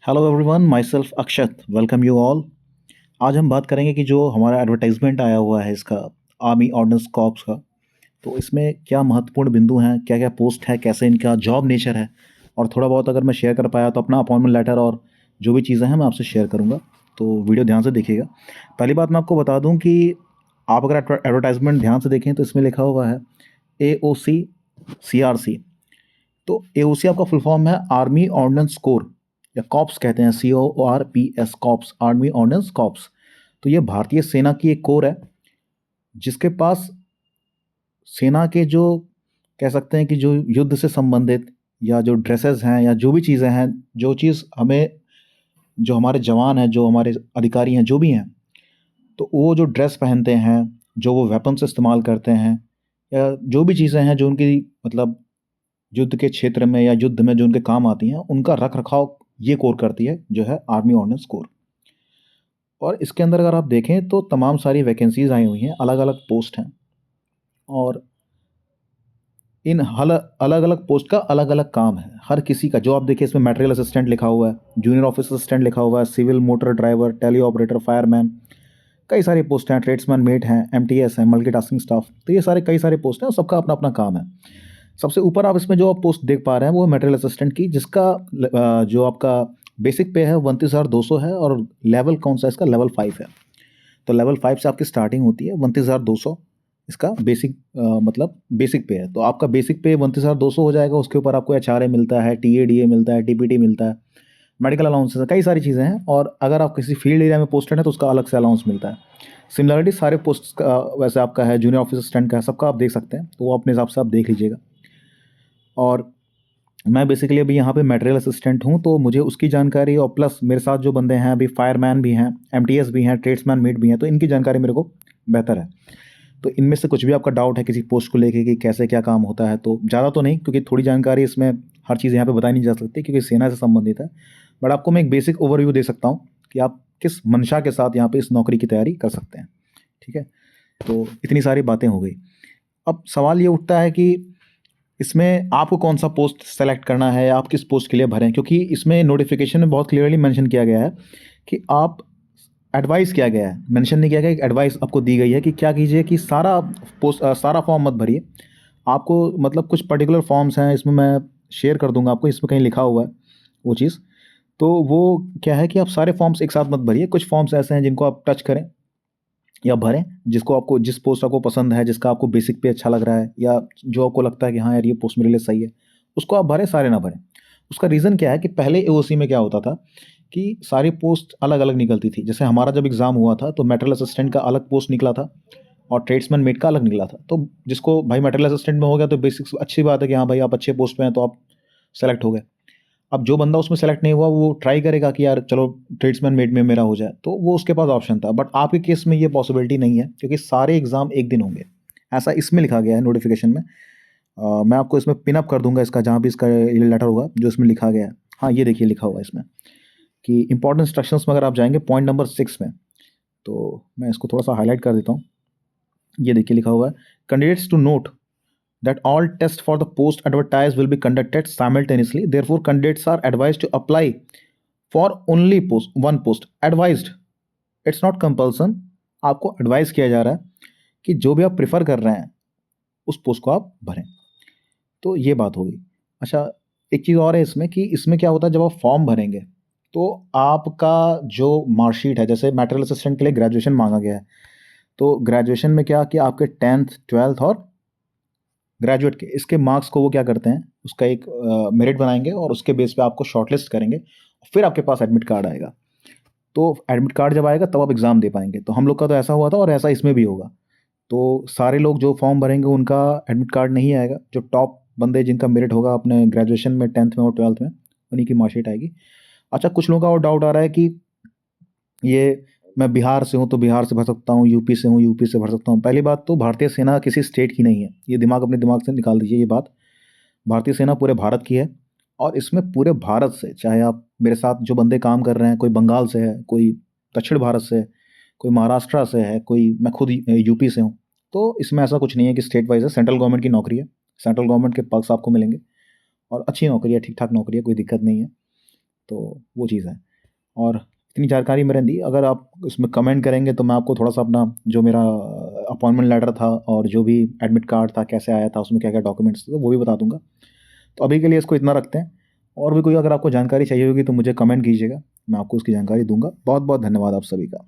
Hello everyone, my self Akshat, welcome you all. आज हम बात करेंगे कि जो हमारा एडवर्टाइजमेंट आया हुआ है इसका, आर्मी ऑर्डिनेंस कॉर्प्स का, तो इसमें क्या महत्वपूर्ण बिंदु हैं, क्या क्या पोस्ट है, कैसे इनका जॉब नेचर है, और थोड़ा बहुत अगर मैं शेयर कर पाया तो अपना अपॉइंटमेंट लेटर और जो भी चीज़ें हैं मैं आपसे शेयर करूँगा। तो वीडियो ध्यान से देखिएगा। पहली बात मैं आपको बता दूँ कि आप अगर एडवर्टाइजमेंट ध्यान से देखें तो इसमें लिखा हुआ है AOC CRC। तो AOC आपका फुल फॉर्म है आर्मी ऑर्डिनेंस कोर, या कॉप्स कहते हैं, CORPS, corps, army ordnance corps. तो ये भारतीय सेना की एक कोर है जिसके पास सेना के जो कह सकते हैं कि जो युद्ध से संबंधित या जो ड्रेसेस हैं या जो भी चीज़ें हैं, जो चीज़ हमें, जो हमारे जवान हैं, जो हमारे अधिकारी हैं, जो भी हैं, तो वो जो ड्रेस पहनते हैं, जो वो वेपन्स इस्तेमाल करते हैं, या जो भी चीज़ें हैं जो उनकी मतलब युद्ध के क्षेत्र में या युद्ध में जो उनके काम आती हैं, उनका रख रखाव ये कोर करती है, जो है आर्मी ऑर्डिनेंस कोर। और इसके अंदर अगर आप देखें तो तमाम सारी वैकेंसीज आई हुई हैं, अलग अलग पोस्ट हैं, और इन हल अलग अलग पोस्ट का अलग अलग काम है हर किसी का। जो आप देखिए इसमें मटेरियल असिस्टेंट लिखा हुआ है, जूनियर ऑफिस असिस्टेंट लिखा हुआ है, civil motor driver, tele operator, fireman, कई सारी पोस्ट हैं, ट्रेड्समैन, मेट हैं, MTS हैं, मल्टीटास्किंग स्टाफ। तो ये सारे कई सारे पोस्ट हैं और सबका अपना अपना काम है। सबसे ऊपर आप इसमें जो आप पोस्ट देख पा रहे हैं वो मटेरियल असिस्टेंट की, जिसका जो आपका बेसिक पे है 29,200 है, और लेवल कौन सा है इसका, लेवल 5 है। तो लेवल 5 से आपकी स्टार्टिंग होती है 29,200। इसका बेसिक मतलब बेसिक पे है, तो आपका बेसिक पे 29,200 हो जाएगा। उसके ऊपर आपको HRA मिलता है, TADA मिलता है, TPT मिलता है, मेडिकल अलाउंसेस है, कई सारी चीज़ें हैं। और अगर आप किसी फील्ड एरिया में पोस्टेड हैं तो उसका अलग से अलाउंस मिलता है। सिमिलरिटी सारे पोस्ट का वैसे आपका है, जूनियर ऑफिस असिस्टेंट का है, सबका आप देख सकते हैं, तो वो अपने हिसाब से आप देख लीजिएगा। और मैं बेसिकली अभी यहाँ पे मटेरियल असिस्टेंट हूँ, तो मुझे उसकी जानकारी, और प्लस मेरे साथ जो बंदे हैं अभी, फायरमैन भी हैं, MTS भी हैं, ट्रेड्समैन मेट भी हैं, तो इनकी जानकारी मेरे को बेहतर है। तो इनमें से कुछ भी आपका डाउट है किसी पोस्ट को लेके कि कैसे क्या काम होता है, तो ज़्यादा तो नहीं, क्योंकि थोड़ी जानकारी इसमें हर चीज़ यहाँ पे बताई नहीं जा सकती क्योंकि सेना से संबंधित है। बट आपको मैं एक बेसिक ओवरव्यू दे सकता हूँ कि आप किस मंशा के साथ यहाँ पे इस नौकरी की तैयारी कर सकते हैं। ठीक है, तो इतनी सारी बातें हो गई। अब सवाल ये उठता है कि इसमें आपको कौन सा पोस्ट सेलेक्ट करना है, आप किस पोस्ट के लिए भरें, क्योंकि इसमें नोटिफिकेशन में बहुत क्लियरली मेंशन किया गया है कि आप, एडवाइस किया गया है, मेंशन नहीं किया गया, एक एडवाइस आपको दी गई है कि क्या कीजिए कि सारा पोस्ट सारा फॉर्म मत भरिए। आपको मतलब कुछ पर्टिकुलर फॉर्म्स हैं, इसमें मैं शेयर कर दूंगा आपको, इसमें कहीं लिखा हुआ है वो चीज़। तो वो क्या है कि आप सारे फॉर्म्स एक साथ मत भरिए, कुछ फॉर्म्स ऐसे हैं जिनको आप टच करें या भरें, जिसको आपको, जिस पोस्ट आपको पसंद है, जिसका आपको बेसिक पे अच्छा लग रहा है, या जो आपको लगता है कि हाँ यार ये पोस्ट मेरे लिए सही है, उसको आप भरें, सारे ना भरें। उसका रीज़न क्या है कि पहले AOC में क्या होता था कि सारी पोस्ट अलग अलग निकलती थी। जैसे हमारा जब एग्ज़ाम हुआ था तो मटेरियल असिस्टेंट का अलग पोस्ट निकला था और ट्रेड्समैन मेट का अलग निकला था। तो जिसको भाई मटेरियल असिस्टेंट में हो गया तो बेसिक अच्छी बात है कि हाँ भाई आप अच्छे पोस्ट पे हैं, तो आप सेलेक्ट हो गए। अब जो बंदा उसमें सेलेक्ट नहीं हुआ वो ट्राई करेगा कि यार चलो ट्रेड्समैन मेट में मेरा हो जाए, तो वो उसके पास ऑप्शन था। बट आपके केस में ये पॉसिबिलिटी नहीं है क्योंकि सारे एग्ज़ाम एक दिन होंगे, ऐसा इसमें लिखा गया है नोटिफिकेशन में। मैं आपको इसमें पिन अप कर दूंगा इसका, जहाँ भी इसका ये लेटर होगा जो इसमें लिखा गया है। हाँ ये देखिए लिखा हुआ है इसमें कि इंपॉर्टेंट इंस्ट्रक्शंस में अगर आप जाएंगे पॉइंट नंबर 6 में, तो मैं इसको थोड़ा सा हाईलाइट कर देता हूँ। ये देखिए लिखा हुआ है, candidates to note that all tests for the post advertised will be conducted simultaneously. Therefore, candidates are advised to apply for only one post. Advised, it's not compulsion. आपको एडवाइस किया जा रहा है कि जो भी आप प्रेफर कर रहे हैं उस पोस्ट को आप भरें। तो ये बात होगी। अच्छा, एक चीज़ और है इसमें कि इसमें क्या होता है, जब आप फॉर्म भरेंगे तो आपका जो मार्कशीट है, जैसे मटेरियल असिस्टेंट के लिए ग्रेजुएशन मांगा गया है, तो ग्रेजुएशन में क्या कि आपके 10th 12th और ग्रेजुएट के इसके मार्क्स को वो क्या करते हैं, उसका एक मेरिट बनाएंगे और उसके बेस पे आपको शॉर्टलिस्ट करेंगे, फिर आपके पास एडमिट कार्ड आएगा। तो एडमिट कार्ड जब आएगा तब आप एग्ज़ाम दे पाएंगे। तो हम लोग का तो ऐसा हुआ था और ऐसा इसमें भी होगा। तो सारे लोग जो फॉर्म भरेंगे उनका एडमिट कार्ड नहीं आएगा। जो टॉप बंदे जिनका मेरिट होगा अपने ग्रेजुएशन में 10th में और 12th में, उन्हीं की मार्कशीट आएगी। अच्छा, कुछ लोगों का और डाउट आ रहा है कि ये, मैं बिहार से हूँ तो बिहार से भर सकता हूँ, यूपी से हूँ यूपी से भर सकता हूँ। पहली बात तो भारतीय सेना किसी स्टेट की नहीं है, ये दिमाग अपने दिमाग से निकाल दीजिए ये बात। भारतीय सेना पूरे भारत की है, और इसमें पूरे भारत से, चाहे आप मेरे साथ जो बंदे काम कर रहे हैं, कोई बंगाल से है, कोई दक्षिण भारत से है, कोई महाराष्ट्र से है, कोई, मैं खुद यूपी से हूँ। तो इसमें ऐसा कुछ नहीं है कि स्टेट वाइज है, सेंट्रल गवर्नमेंट की नौकरी है, सेंट्रल गवर्नमेंट के पक्ष आपको मिलेंगे और अच्छी नौकरी है, ठीक ठाक नौकरी है, कोई दिक्कत नहीं है। तो वो चीज़ है। और इतनी जानकारी मैंने दी, अगर आप इसमें कमेंट करेंगे तो मैं आपको थोड़ा-सा अपना जो मेरा अपॉइंटमेंट लेटर था और जो भी एडमिट कार्ड था, कैसे आया था, उसमें क्या-क्या डॉक्यूमेंट्स थे, तो वो भी बता दूँगा। तो अभी के लिए इसको इतना रखते हैं, और भी कोई अगर आपको जानकारी चाहिए होगी तो मुझे कमेंट कीजिएगा, मैं आपको उसकी जानकारी दूँगा। बहुत-बहुत धन्यवाद आप सभी का।